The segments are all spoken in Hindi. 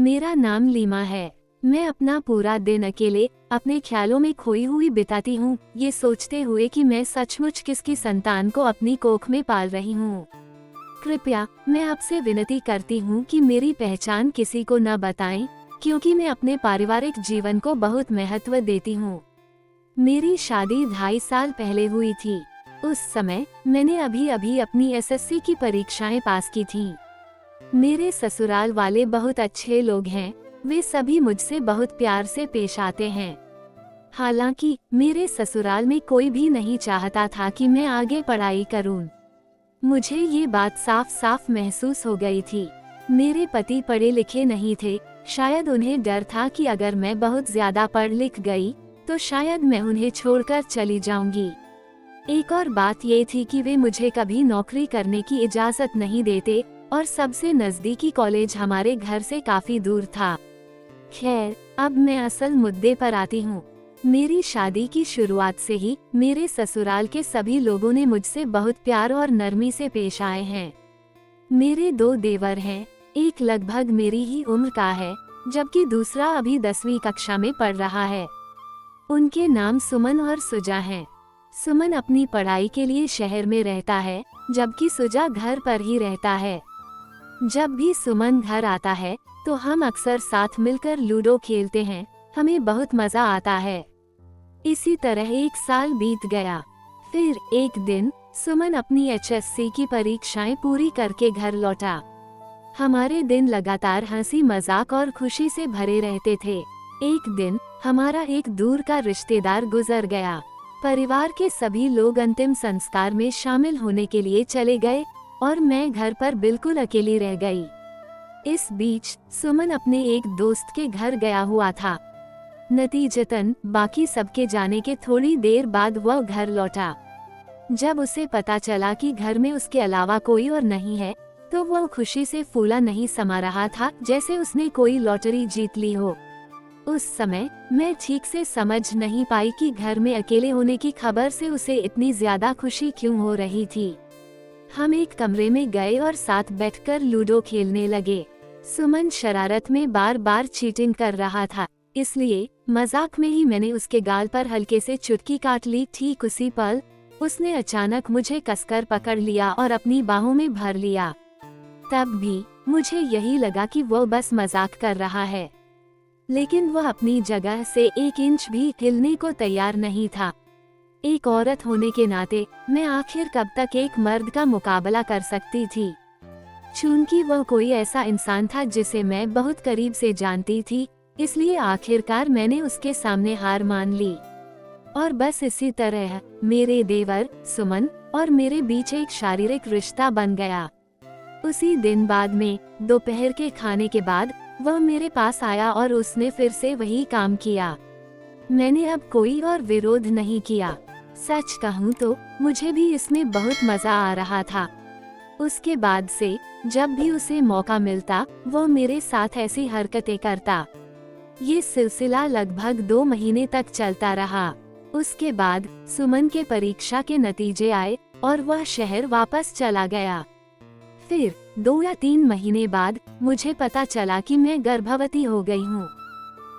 मेरा नाम लीमा है। मैं अपना पूरा दिन अकेले अपने ख्यालों में खोई हुई बिताती हूँ, ये सोचते हुए कि मैं सचमुच किसकी संतान को अपनी कोख में पाल रही हूँ। कृपया मैं आपसे विनती करती हूँ कि मेरी पहचान किसी को न बताएं, क्योंकि मैं अपने पारिवारिक जीवन को बहुत महत्व देती हूँ। मेरी शादी 2.5 साल पहले हुई थी। उस समय मैंने अभी अभी अपनी एसएससी की परीक्षाएं पास की थीं। मेरे ससुराल वाले बहुत अच्छे लोग हैं, वे सभी मुझसे बहुत प्यार से पेश आते हैं। हालांकि मेरे ससुराल में कोई भी नहीं चाहता था कि मैं आगे पढ़ाई करूं। मुझे ये बात साफ साफ महसूस हो गई थी। मेरे पति पढ़े लिखे नहीं थे, शायद उन्हें डर था कि अगर मैं बहुत ज्यादा पढ़ लिख गई तो शायद मैं उन्हें छोड़कर चली जाऊंगी। एक और बात ये थी कि वे मुझे कभी नौकरी करने की इजाजत नहीं देते और सबसे नजदीकी कॉलेज हमारे घर से काफी दूर था। खैर, अब मैं असल मुद्दे पर आती हूँ। मेरी शादी की शुरुआत से ही मेरे ससुराल के सभी लोगों ने मुझसे बहुत प्यार और नरमी से पेश आए हैं। मेरे 2 देवर हैं, एक लगभग मेरी ही उम्र का है, जबकि दूसरा अभी 10वीं कक्षा में पढ़ रहा है। उनके नाम सुमन और सुजा हैं। सुमन अपनी पढ़ाई के लिए शहर में रहता है, जबकि सुजा घर पर ही रहता है। जब भी सुमन घर आता है तो हम अक्सर साथ मिलकर लूडो खेलते हैं, हमें बहुत मजा आता है। इसी तरह 1 साल बीत गया। फिर एक दिन सुमन अपनी एचएससी की परीक्षाएं पूरी करके घर लौटा। हमारे दिन लगातार हंसी मजाक और खुशी से भरे रहते थे। एक दिन हमारा एक दूर का रिश्तेदार गुजर गया। परिवार के सभी लोग अंतिम संस्कार में शामिल होने के लिए चले गए और मैं घर पर बिल्कुल अकेली रह गई। इस बीच सुमन अपने एक दोस्त के घर गया हुआ था। नतीजतन बाकी सबके जाने के थोड़ी देर बाद वह घर लौटा। जब उसे पता चला कि घर में उसके अलावा कोई और नहीं है, तो वह खुशी से फूला नहीं समा रहा था, जैसे उसने कोई लॉटरी जीत ली हो। उस समय मैं ठीक से समझ नहीं पाई कि घर में अकेले होने की खबर से उसे इतनी ज्यादा खुशी क्यों हो रही थी। हम एक कमरे में गए और साथ बैठकर लूडो खेलने लगे। सुमन शरारत में बार बार चीटिंग कर रहा था, इसलिए मजाक में ही मैंने उसके गाल पर हल्के से चुटकी काट ली। ठीक उसी पल उसने अचानक मुझे कसकर पकड़ लिया और अपनी बाहों में भर लिया। तब भी मुझे यही लगा कि वह बस मजाक कर रहा है, लेकिन वह अपनी जगह से 1 इंच भी हिलने को तैयार नहीं था। एक औरत होने के नाते मैं आखिर कब तक एक मर्द का मुकाबला कर सकती थी। चूंकि वह कोई ऐसा इंसान था जिसे मैं बहुत करीब से जानती थी, इसलिए आखिरकार मैंने उसके सामने हार मान ली। और बस इसी तरह मेरे देवर सुमन और मेरे बीच एक शारीरिक रिश्ता बन गया। उसी दिन बाद में दोपहर के खाने के बाद वह मेरे पास आया और उसने फिर से वही काम किया। मैंने अब कोई और विरोध नहीं किया। सच कहूँ तो मुझे भी इसमें बहुत मजा आ रहा था। उसके बाद से जब भी उसे मौका मिलता वह मेरे साथ ऐसी हरकतें करता। ये सिलसिला लगभग 2 महीने तक चलता रहा। उसके बाद सुमन के परीक्षा के नतीजे आए और वह शहर वापस चला गया। फिर 2 या 3 महीने बाद मुझे पता चला कि मैं गर्भवती हो गई हूँ।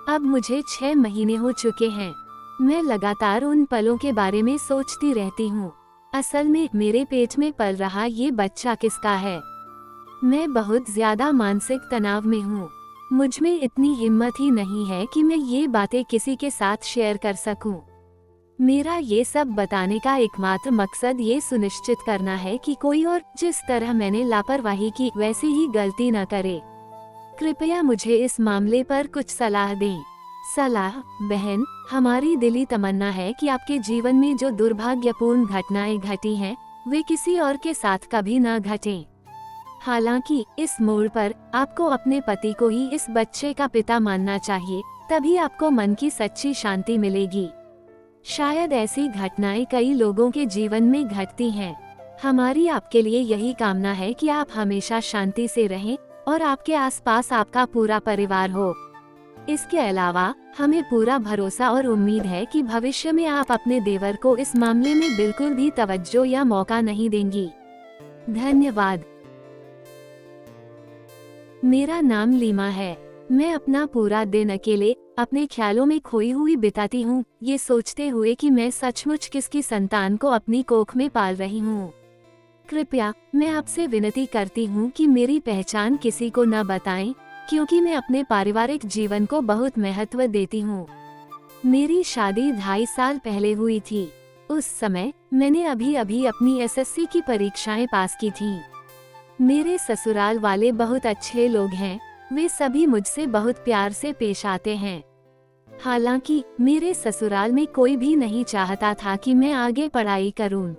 अब मुझे 6 महीने हो चुके हैं। मैं लगातार उन पलों के बारे में सोचती रहती हूँ। असल में मेरे पेट में पल रहा ये बच्चा किसका है। मैं बहुत ज्यादा मानसिक तनाव में हूँ। मुझ में इतनी हिम्मत ही नहीं है कि मैं ये बातें किसी के साथ शेयर कर सकूं। मेरा ये सब बताने का एकमात्र मकसद ये सुनिश्चित करना है कि कोई और जिस तरह मैंने लापरवाही की वैसी ही गलती न करे। कृपया मुझे इस मामले पर कुछ सलाह दें। सलाह, बहन, हमारी दिली तमन्ना है कि आपके जीवन में जो दुर्भाग्यपूर्ण घटनाएं घटी हैं, वे किसी और के साथ कभी न घटें। हालांकि इस मोड़ पर आपको अपने पति को ही इस बच्चे का पिता मानना चाहिए, तभी आपको मन की सच्ची शांति मिलेगी। शायद ऐसी घटनाएं कई लोगों के जीवन में घटती हैं। हमारी आपके लिए यही कामना है कि आप हमेशा शांति से रहें और आपके आसपास आपका पूरा परिवार हो। इसके अलावा हमें पूरा भरोसा और उम्मीद है कि भविष्य में आप अपने देवर को इस मामले में बिल्कुल भी तवज्जो या मौका नहीं देंगी। धन्यवाद। मेरा नाम लीमा है। मैं अपना पूरा दिन अकेले अपने ख्यालों में खोई हुई बिताती हूँ, ये सोचते हुए कि मैं सचमुच किसकी संतान को अपनी कोख में पाल रही हूँ। कृपया मैं आपसे विनती करती हूँ कि मेरी पहचान किसी को न बताएं, क्योंकि मैं अपने पारिवारिक जीवन को बहुत महत्व देती हूँ। मेरी शादी 2.5 साल पहले हुई थी। उस समय मैंने अभी अभी अपनी एसएससी की परीक्षाएं पास की थीं। मेरे ससुराल वाले बहुत अच्छे लोग हैं, वे सभी मुझसे बहुत प्यार से पेश आते हैं। हालांकि मेरे ससुराल में कोई भी नहीं चाहता था कि मैं आगे पढ़ाई करूं।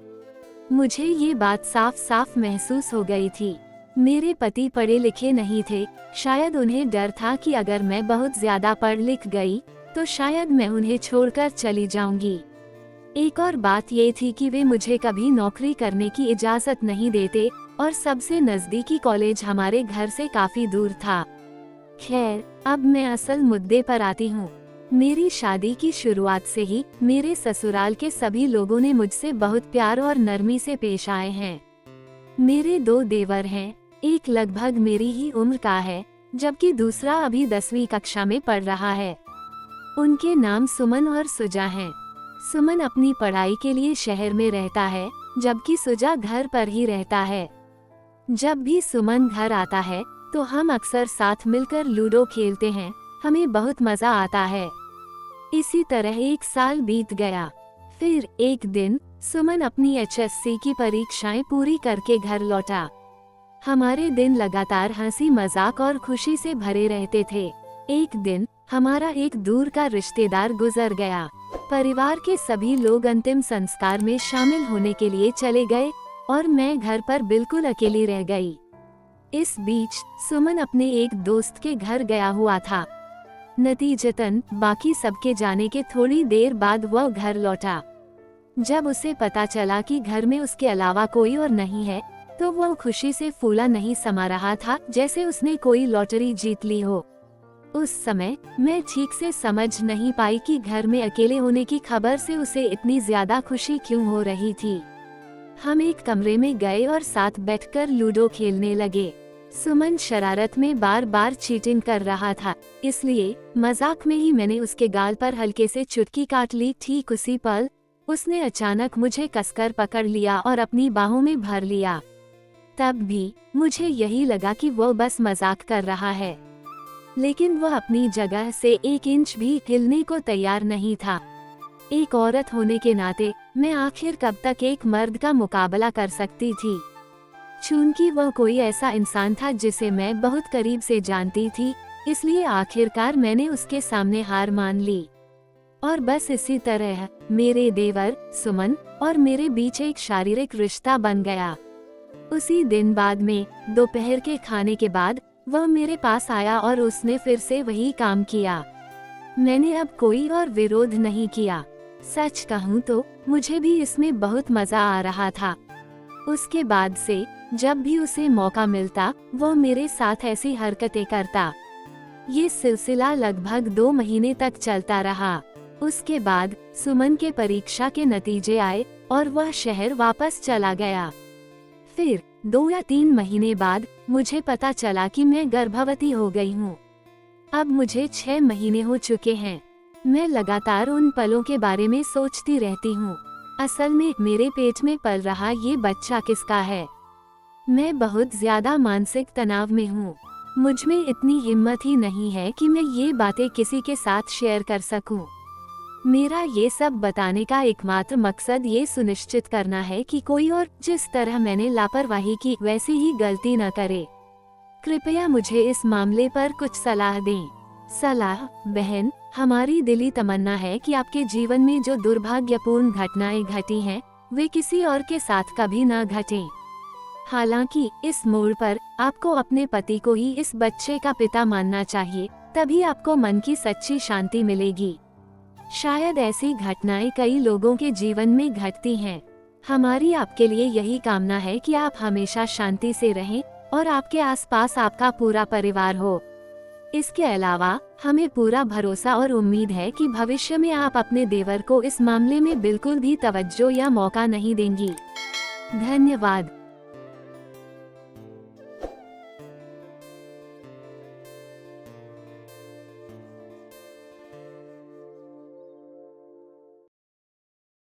मुझे ये बात साफ साफ महसूस हो गई थी। मेरे पति पढ़े लिखे नहीं थे, शायद उन्हें डर था कि अगर मैं बहुत ज्यादा पढ़ लिख गई तो शायद मैं उन्हें छोड़कर चली जाऊंगी। एक और बात ये थी कि वे मुझे कभी नौकरी करने की इजाजत नहीं देते और सबसे नजदीकी कॉलेज हमारे घर से काफी दूर था। खैर, अब मैं असल मुद्दे पर आती हूँ। मेरी शादी की शुरुआत से ही मेरे ससुराल के सभी लोगों ने मुझसे बहुत प्यार और नरमी से पेश आए हैं। मेरे 2 देवर हैं, एक लगभग मेरी ही उम्र का है, जबकि दूसरा अभी 10वीं कक्षा में पढ़ रहा है। उनके नाम सुमन और सुजा हैं। सुमन अपनी पढ़ाई के लिए शहर में रहता है, जबकि सुजा घर पर ही रहता है। जब भी सुमन घर आता है तो हम अक्सर साथ मिलकर लूडो खेलते हैं, हमें बहुत मजा आता है। इसी तरह 1 साल बीत गया। फिर एक दिन सुमन अपनी एचएससी की परीक्षाएं पूरी करके घर लौटा। हमारे दिन लगातार हंसी मजाक और खुशी से भरे रहते थे। एक दिन हमारा एक दूर का रिश्तेदार गुजर गया। परिवार के सभी लोग अंतिम संस्कार में शामिल होने के लिए चले गए और मैं घर पर बिल्कुल अकेली रह गई। इस बीच सुमन अपने एक दोस्त के घर गया हुआ था। नतीजतन बाकी सबके जाने के थोड़ी देर बाद वह घर लौटा। जब उसे पता चला कि घर में उसके अलावा कोई और नहीं है, तो वह खुशी से फूला नहीं समा रहा था, जैसे उसने कोई लॉटरी जीत ली हो। उस समय मैं ठीक से समझ नहीं पाई कि घर में अकेले होने की खबर से उसे इतनी ज्यादा खुशी क्यों हो रही थी। हम एक कमरे में गए और साथ बैठकर लूडो खेलने लगे। सुमन शरारत में बार बार चीटिंग कर रहा था, इसलिए मजाक में ही मैंने उसके गाल पर हल्के से चुटकी काट ली। ठीक उसी पल उसने अचानक मुझे कसकर पकड़ लिया और अपनी बाहों में भर लिया। तब भी मुझे यही लगा कि वो बस मजाक कर रहा है, लेकिन वह अपनी जगह से 1 इंच भी हिलने को तैयार नहीं था। एक औरत होने के नाते मैं आखिर कब तक एक मर्द का मुकाबला कर सकती थी। चूंकि वह कोई ऐसा इंसान था जिसे मैं बहुत करीब से जानती थी, इसलिए आखिरकार मैंने उसके सामने हार मान ली। और बस इसी तरह मेरे देवर सुमन और मेरे बीच एक शारीरिक रिश्ता बन गया। उसी दिन बाद में दोपहर के खाने के बाद वह मेरे पास आया और उसने फिर से वही काम किया। मैंने अब कोई और विरोध नहीं किया। सच कहूँ तो मुझे भी इसमें बहुत मजा आ रहा था। उसके बाद से जब भी उसे मौका मिलता वो मेरे साथ ऐसी हरकतें करता। ये सिलसिला लगभग 2 महीने तक चलता रहा। उसके बाद सुमन के परीक्षा के नतीजे आए और वह शहर वापस चला गया। फिर 2 या 3 महीने बाद मुझे पता चला कि मैं गर्भवती हो गई हूँ। अब मुझे 6 महीने हो चुके हैं। मैं लगातार उन पलों के बारे में सोचती रहती हूँ। असल में मेरे पेट में पल रहा ये बच्चा किसका है। मैं बहुत ज्यादा मानसिक तनाव में हूँ। मुझ में इतनी हिम्मत ही नहीं है कि मैं ये बातें किसी के साथ शेयर कर सकूं। मेरा ये सब बताने का एकमात्र मकसद ये सुनिश्चित करना है कि कोई और जिस तरह मैंने लापरवाही की वैसी ही गलती न करे। कृपया मुझे इस मामले पर कुछ सलाह दें। सलाह बहन, हमारी दिली तमन्ना है कि आपके जीवन में जो दुर्भाग्यपूर्ण घटनाएं घटी हैं, वे किसी और के साथ कभी न घटें। हालांकि इस मोड़ पर आपको अपने पति को ही इस बच्चे का पिता मानना चाहिए, तभी आपको मन की सच्ची शांति मिलेगी। शायद ऐसी घटनाएं कई लोगों के जीवन में घटती हैं। हमारी आपके लिए यही कामना है कि आप हमेशा शांति से रहें और आपके आसपास आपका पूरा परिवार हो। इसके अलावा हमें पूरा भरोसा और उम्मीद है कि भविष्य में आप अपने देवर को इस मामले में बिल्कुल भी तवज्जो या मौका नहीं देंगी। धन्यवाद।